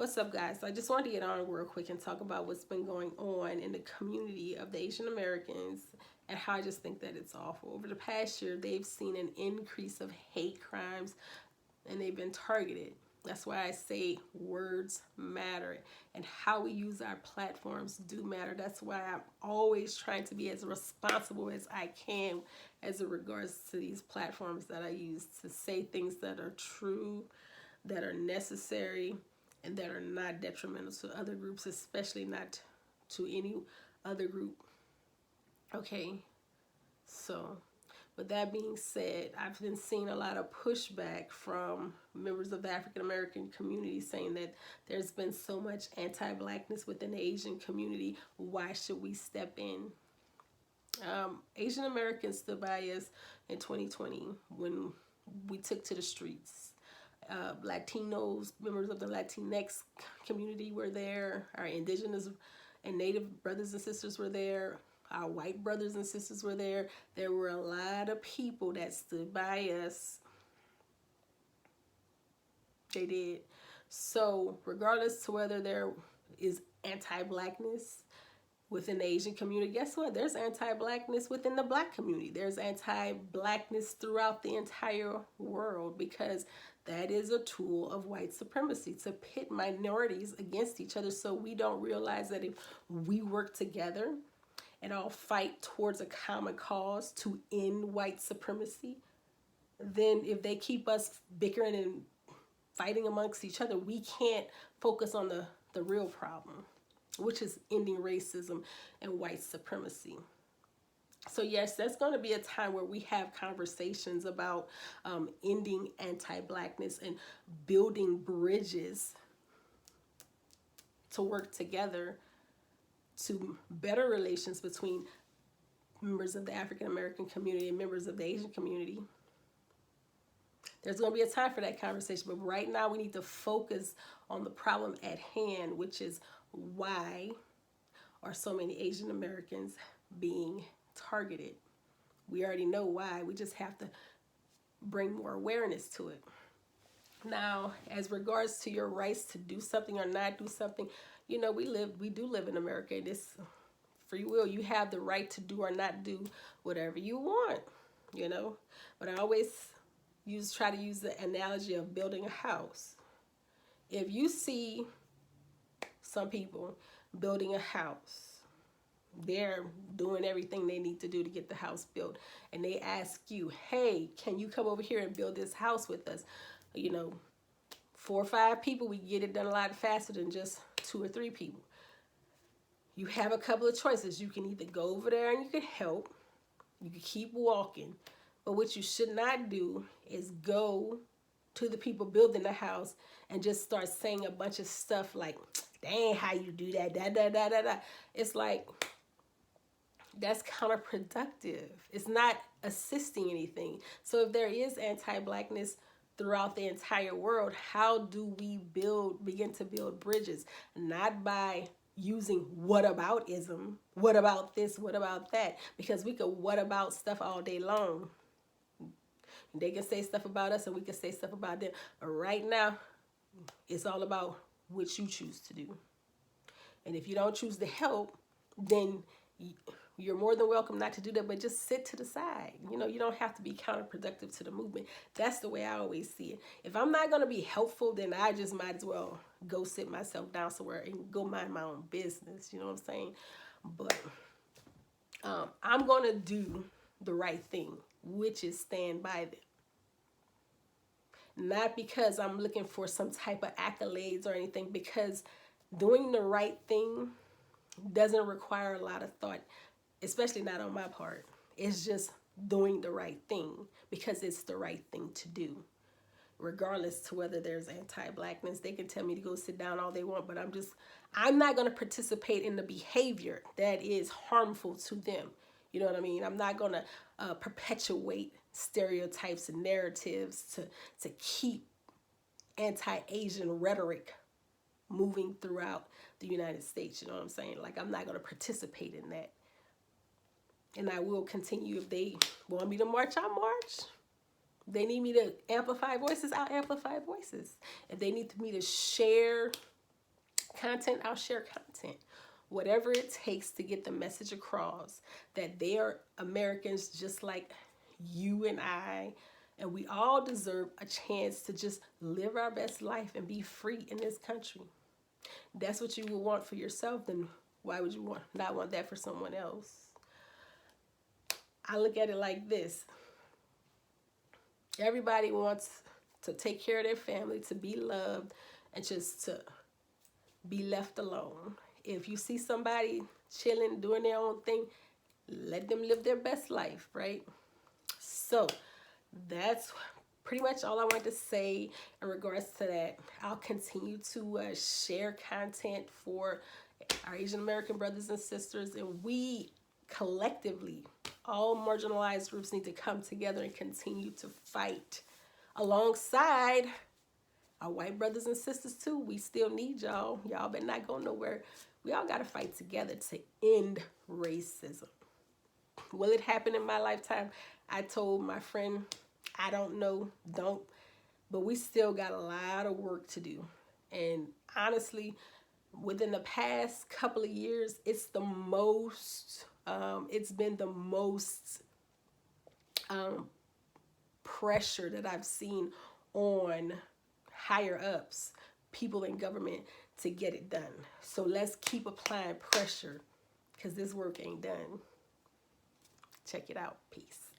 What's up, guys? I just wanted to get on real quick and talk about what's been going on in the community of the Asian Americans and how I just think that it's awful. Over the past year, they've seen an increase of hate crimes and they've been targeted. That's why I say words matter and how we use our platforms do matter. That's why I'm always trying to be as responsible as I can as it regards to these platforms that I use to say things that are true, that are necessary, and that are not detrimental to other groups, especially not to any other group. Okay, so with that being said, I've been seeing a lot of pushback from members of the African American community saying that there's been so much anti-blackness within the Asian community. Why should we step in? Asian Americans stood by us in 2020 when we took to the streets. Latinos, members of the Latinx community were there. Our indigenous and native brothers and sisters were there. Our white brothers and sisters were there. There were a lot of people that stood by us. They did. So regardless to whether there is anti-blackness within the Asian community, guess what? There's anti-blackness within the black community. There's anti-blackness throughout the entire world because that is a tool of white supremacy to pit minorities against each other. So we don't realize that if we work together and all fight towards a common cause to end white supremacy, then if they keep us bickering and fighting amongst each other, we can't focus on the real problem, which is ending racism and white supremacy. So yes, that's going to be a time where we have conversations about ending anti-blackness and building bridges to work together to better relations between members of the African American community and members of the Asian community. There's going to be a time for that conversation, but right now we need to focus on the problem at hand, which is why are so many Asian Americans being targeted? We already know why. We just have to bring more awareness to it. Now, as regards to your rights to do something or not do something, you know, we do live in America. This free will. You have the right to do or not do whatever you want, you know. But I always try to use the analogy of building a house. If you see some people building a house, they're doing everything they need to do to get the house built, and they ask you, hey, can you come over here and build this house with us? You know, 4 or 5 people, we get it done a lot faster than just 2 or 3 people. You have a couple of choices. You can either go over there and you can help, you can keep walking, but what you should not do is go to the people building the house and just start saying a bunch of stuff like, dang, how you do that, da da da da da. It's like, that's counterproductive. It's not assisting anything. So if there is anti-blackness throughout the entire world, how do we begin to build bridges? Not by using whataboutism, what about this, what about that, because we could what about stuff all day long. They can say stuff about us and we can say stuff about them. But right now, it's all about what you choose to do. And if you don't choose to help, then you're more than welcome not to do that, but just sit to the side. You know, you don't have to be counterproductive to the movement. That's the way I always see it. If I'm not going to be helpful, then I just might as well go sit myself down somewhere and go mind my own business. You know what I'm saying? But I'm going to do the right thing, which is stand by them. Not because I'm looking for some type of accolades or anything, because doing the right thing doesn't require a lot of thought, especially not on my part. It's just doing the right thing because it's the right thing to do. Regardless to whether there's anti-blackness, they can tell me to go sit down all they want, but I'm not going to participate in the behavior that is harmful to them. You know what I mean? I'm not going to perpetuate stereotypes and narratives to keep anti-Asian rhetoric moving throughout the United States. You know what I'm saying? Like, I'm not going to participate in that. And I will continue. If they want me to march, I'll march. If they need me to amplify voices, I'll amplify voices. If they need me to share content, I'll share content. Whatever it takes to get the message across that they are Americans just like you and I, and we all deserve a chance to just live our best life and be free in this country. That's what you would want for yourself, then why would you not want that for someone else? I look at it like this. Everybody wants to take care of their family, to be loved, and just to be left alone. If you see somebody chilling, doing their own thing, let them live their best life, right? So that's pretty much all I wanted to say in regards to that. I'll continue to share content for our Asian American brothers and sisters, and we collectively, all marginalized groups, need to come together and continue to fight alongside our white brothers and sisters too. We still need y'all. Y'all better not go nowhere. We all got to fight together to end racism. Will it happen in my lifetime? I told my friend, I don't know, but we still got a lot of work to do. And honestly, within the past couple of years, it's been the most pressure that I've seen on higher ups, people in government, to get it done. So let's keep applying pressure, because this work ain't done. Check it out. Peace.